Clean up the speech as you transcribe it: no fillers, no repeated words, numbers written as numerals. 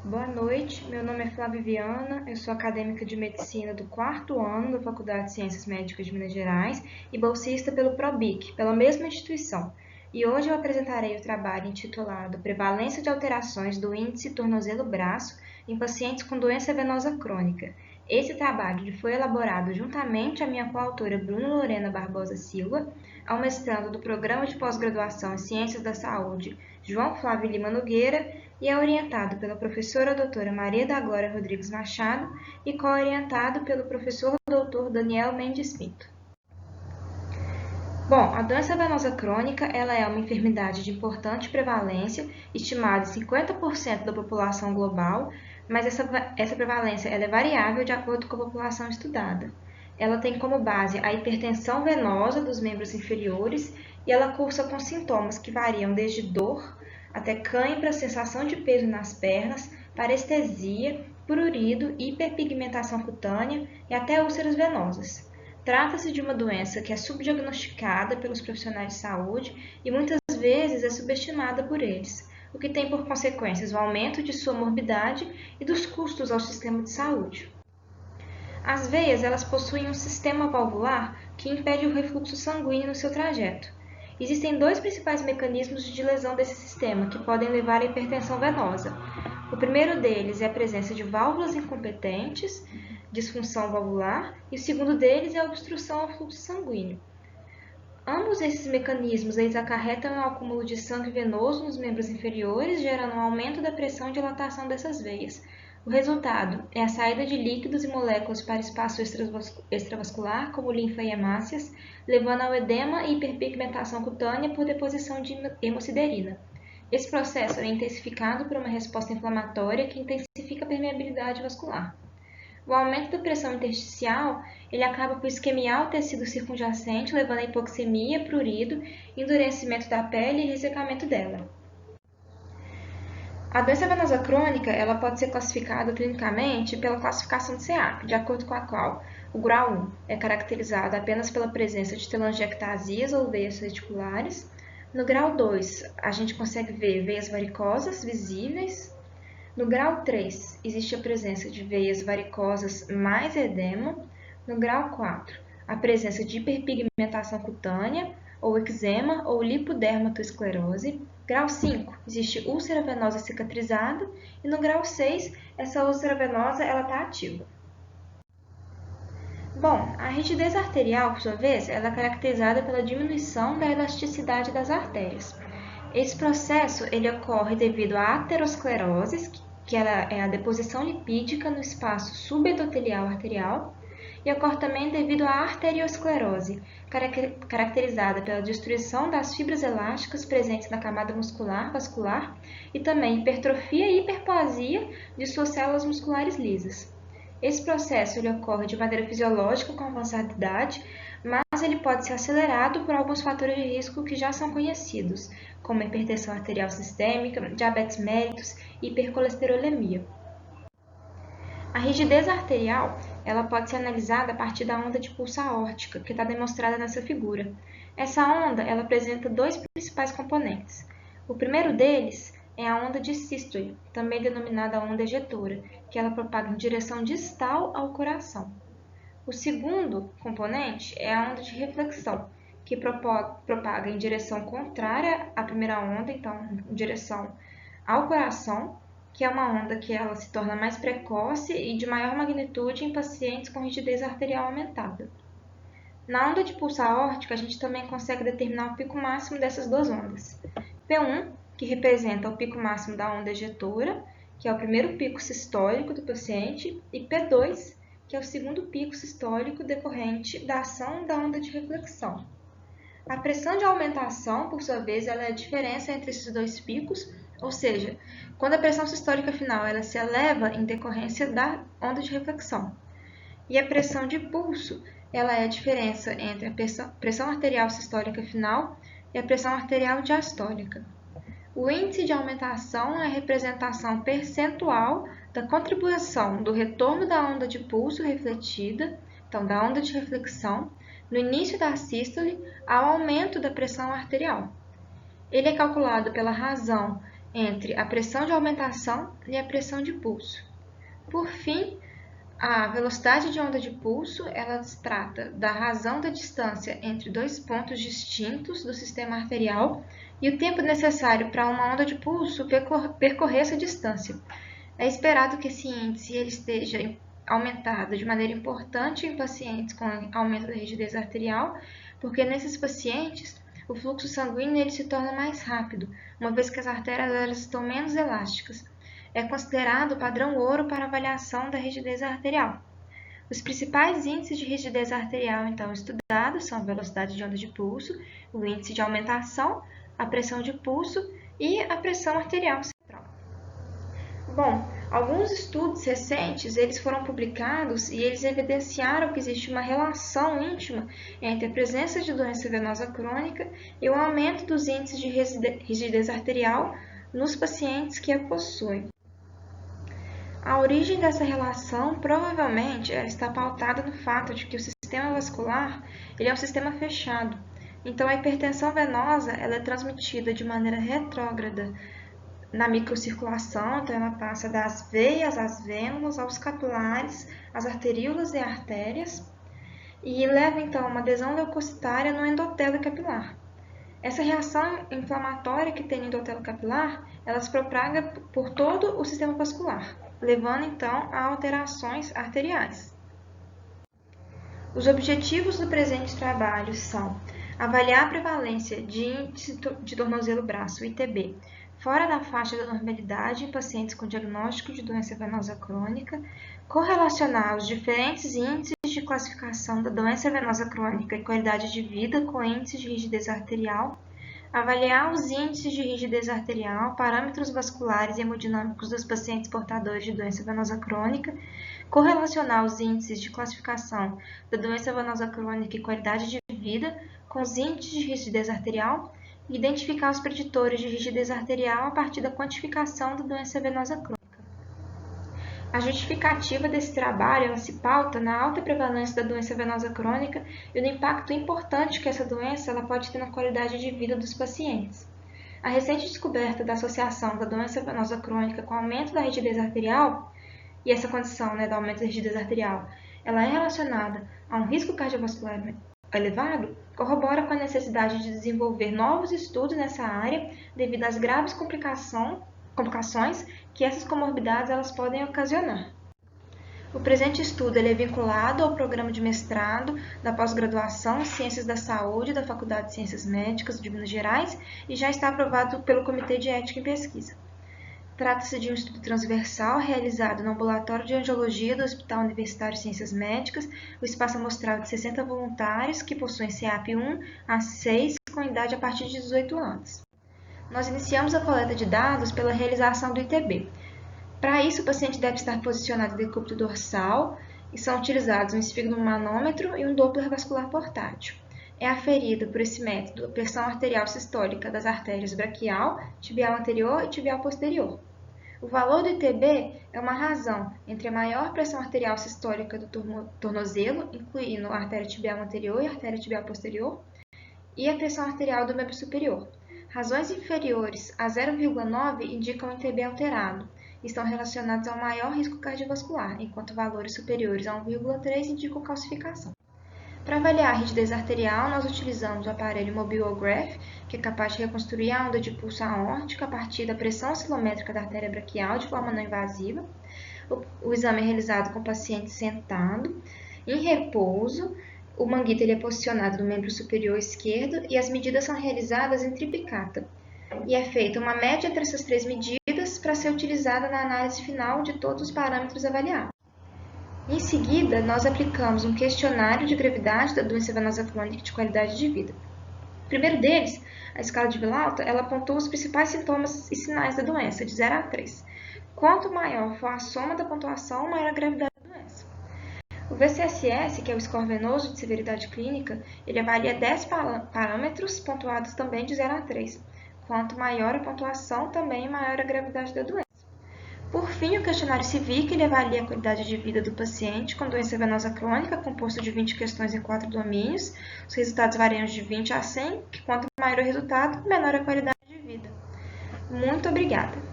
Boa noite, meu nome é Flávia Viana, eu sou acadêmica de medicina do 4º ano da Faculdade de Ciências Médicas de Minas Gerais e bolsista pelo PROBIC, pela mesma instituição. E hoje eu apresentarei o trabalho intitulado Prevalência de alterações do índice tornozelo-braço em pacientes com doença venosa crônica. Esse trabalho foi elaborado juntamente à minha coautora Bruna Lorena Barbosa Silva, ao mestrando do Programa de Pós-Graduação em Ciências da Saúde João Flávio Lima Nogueira e é orientado pela professora doutora Maria da Glória Rodrigues Machado e co-orientado pelo professor doutor Daniel Mendes Pinto. Bom, a doença venosa crônica ela é uma enfermidade de importante prevalência, estimada em 50% da população global, mas essa prevalência ela é variável de acordo com a população estudada. Ela tem como base a hipertensão venosa dos membros inferiores e ela cursa com sintomas que variam desde dor até cãibra, sensação de peso nas pernas, parestesia, prurido, hiperpigmentação cutânea e até úlceras venosas. Trata-se de uma doença que é subdiagnosticada pelos profissionais de saúde e muitas vezes é subestimada por eles, o que tem por consequências o aumento de sua morbidade e dos custos ao sistema de saúde. As veias elas possuem um sistema valvular que impede o refluxo sanguíneo no seu trajeto. Existem dois principais mecanismos de lesão desse sistema que podem levar à hipertensão venosa. O primeiro deles é a presença de válvulas incompetentes, disfunção valvular, e o segundo deles é a obstrução ao fluxo sanguíneo. Ambos esses mecanismos eles acarretam o acúmulo de sangue venoso nos membros inferiores, gerando um aumento da pressão e dilatação dessas veias. O resultado é a saída de líquidos e moléculas para espaço extravascular, como linfa e hemácias, levando ao edema e hiperpigmentação cutânea por deposição de hemosiderina. Esse processo é intensificado por uma resposta inflamatória que intensifica a permeabilidade vascular. O aumento da pressão intersticial ele acaba por isquemiar o tecido circunjacente, levando a hipoxemia, prurido, endurecimento da pele e ressecamento dela. A doença venosa crônica ela pode ser classificada clinicamente pela classificação de SEAP, de acordo com a qual o grau 1 é caracterizado apenas pela presença de telangiectasias ou veias reticulares. No grau 2, a gente consegue ver veias varicosas visíveis. No grau 3, existe a presença de veias varicosas mais edema. No grau 4, a presença de hiperpigmentação cutânea, ou eczema, ou lipodermatoesclerose. Grau 5, existe úlcera venosa cicatrizada. E no grau 6, essa úlcera venosa está ativa. Bom, a rigidez arterial, por sua vez, ela é caracterizada pela diminuição da elasticidade das artérias. Esse processo ele ocorre devido à aterosclerose, que ela é a deposição lipídica no espaço subendotelial arterial, e ocorre também devido à arteriosclerose, caracterizada pela destruição das fibras elásticas presentes na camada muscular vascular e também hipertrofia e hiperplasia de suas células musculares lisas. Esse processo ele ocorre de maneira fisiológica com a avançada idade, mas ele pode ser acelerado por alguns fatores de risco que já são conhecidos, como a hipertensão arterial sistêmica, diabetes mellitus e hipercolesterolemia. A rigidez arterial ela pode ser analisada a partir da onda de pulso aórtica, que está demonstrada nessa figura. Essa onda ela apresenta dois principais componentes. O primeiro deles é a onda de sístole, também denominada onda ejetora, que ela propaga em direção distal ao coração. O segundo componente é a onda de reflexão, que propaga em direção contrária à primeira onda, então em direção ao coração, que é uma onda que ela se torna mais precoce e de maior magnitude em pacientes com rigidez arterial aumentada. Na onda de pulso aórtico, a gente também consegue determinar o pico máximo dessas duas ondas. P1, que representa o pico máximo da onda ejetora, que é o primeiro pico sistólico do paciente, e P2, que é o segundo pico sistólico decorrente da ação da onda de reflexão. A pressão de aumentação, por sua vez, ela é a diferença entre esses dois picos, ou seja, quando a pressão sistólica final ela se eleva em decorrência da onda de reflexão. E a pressão de pulso ela é a diferença entre a pressão arterial sistólica final e a pressão arterial diastólica. O índice de aumentação é a representação percentual da contribuição do retorno da onda de pulso refletida, então da onda de reflexão, no início da sístole ao aumento da pressão arterial. Ele é calculado pela razão entre a pressão de aumentação e a pressão de pulso. Por fim, a velocidade de onda de pulso, ela trata da razão da distância entre dois pontos distintos do sistema arterial e o tempo necessário para uma onda de pulso percorrer essa distância. É esperado que esse índice ele esteja aumentado de maneira importante em pacientes com aumento da rigidez arterial, porque nesses pacientes o fluxo sanguíneo ele se torna mais rápido, uma vez que as artérias elas estão menos elásticas. É considerado o padrão ouro para avaliação da rigidez arterial. Os principais índices de rigidez arterial, então, estudados são a velocidade de onda de pulso, o índice de aumentação, a pressão de pulso e a pressão arterial central. Bom, alguns estudos recentes eles foram publicados e eles evidenciaram que existe uma relação íntima entre a presença de doença venosa crônica e o aumento dos índices de rigidez arterial nos pacientes que a possuem. A origem dessa relação provavelmente está pautada no fato de que o sistema vascular ele é um sistema fechado. Então, a hipertensão venosa ela é transmitida de maneira retrógrada na microcirculação, então ela passa das veias, às vênulas, aos capilares, às arteríolas e artérias, e leva então a uma adesão leucocitária no endotélio capilar. Essa reação inflamatória que tem no endotélio capilar, ela se propaga por todo o sistema vascular, levando então a alterações arteriais. Os objetivos do presente trabalho são avaliar a prevalência de índice de tornozelo-braço, ITB, fora da faixa da normalidade em pacientes com diagnóstico de doença venosa crônica, correlacionar os diferentes índices de classificação da doença venosa crônica e qualidade de vida com índices de rigidez arterial, avaliar os índices de rigidez arterial, parâmetros vasculares e hemodinâmicos dos pacientes portadores de doença venosa crônica, correlacionar os índices de classificação da doença venosa crônica e qualidade de vida com os índices de rigidez arterial e identificar os preditores de rigidez arterial a partir da quantificação da doença venosa crônica. A justificativa desse trabalho ela se pauta na alta prevalência da doença venosa crônica e no impacto importante que essa doença ela pode ter na qualidade de vida dos pacientes. A recente descoberta da associação da doença venosa crônica com o aumento da rigidez arterial, e essa condição do aumento da rigidez arterial, ela é relacionada a um risco cardiovascular elevado, corrobora com a necessidade de desenvolver novos estudos nessa área devido às graves complicações que essas comorbidades elas podem ocasionar. O presente estudo ele é vinculado ao programa de mestrado da pós-graduação em Ciências da Saúde da Faculdade de Ciências Médicas de Minas Gerais e já está aprovado pelo Comitê de Ética em Pesquisa. Trata-se de um estudo transversal realizado no Ambulatório de Angiologia do Hospital Universitário de Ciências Médicas, o espaço amostral de 60 voluntários que possuem CEAP 1 a 6 com idade a partir de 18 anos. Nós iniciamos a coleta de dados pela realização do ITB. Para isso, o paciente deve estar posicionado em decúbito dorsal e são utilizados um esfigmomanômetro e um Doppler vascular portátil. É aferida por esse método a pressão arterial sistólica das artérias braquial, tibial anterior e tibial posterior. O valor do ITB é uma razão entre a maior pressão arterial sistólica do tornozelo, incluindo a artéria tibial anterior e a artéria tibial posterior, e a pressão arterial do membro superior. Razões inferiores a 0,9 indicam ITB alterado e estão relacionados ao maior risco cardiovascular, enquanto valores superiores a 1,3 indicam calcificação. Para avaliar a rigidez arterial, nós utilizamos o aparelho Mobilograph, que é capaz de reconstruir a onda de pulso aórtico a partir da pressão oscilométrica da artéria braquial de forma não invasiva. O exame é realizado com o paciente sentado, em repouso. O manguito ele é posicionado no membro superior esquerdo e as medidas são realizadas em triplicata. E é feita uma média entre essas três medidas para ser utilizada na análise final de todos os parâmetros avaliados. Em seguida, nós aplicamos um questionário de gravidade da doença venosa crônica de qualidade de vida. O primeiro deles, a escala de Villalta, ela apontou os principais sintomas e sinais da doença, de 0 a 3. Quanto maior for a soma da pontuação, maior a gravidade da doença. O VCSS, que é o score venoso de severidade clínica, ele avalia 10 parâmetros pontuados também de 0 a 3. Quanto maior a pontuação, também maior a gravidade da doença. Por fim, o questionário CIVIC ele avalia a qualidade de vida do paciente com doença venosa crônica, composto de 20 questões em 4 domínios. Os resultados variam de 20 a 100, que quanto maior o resultado, menor a qualidade de vida. Muito obrigada!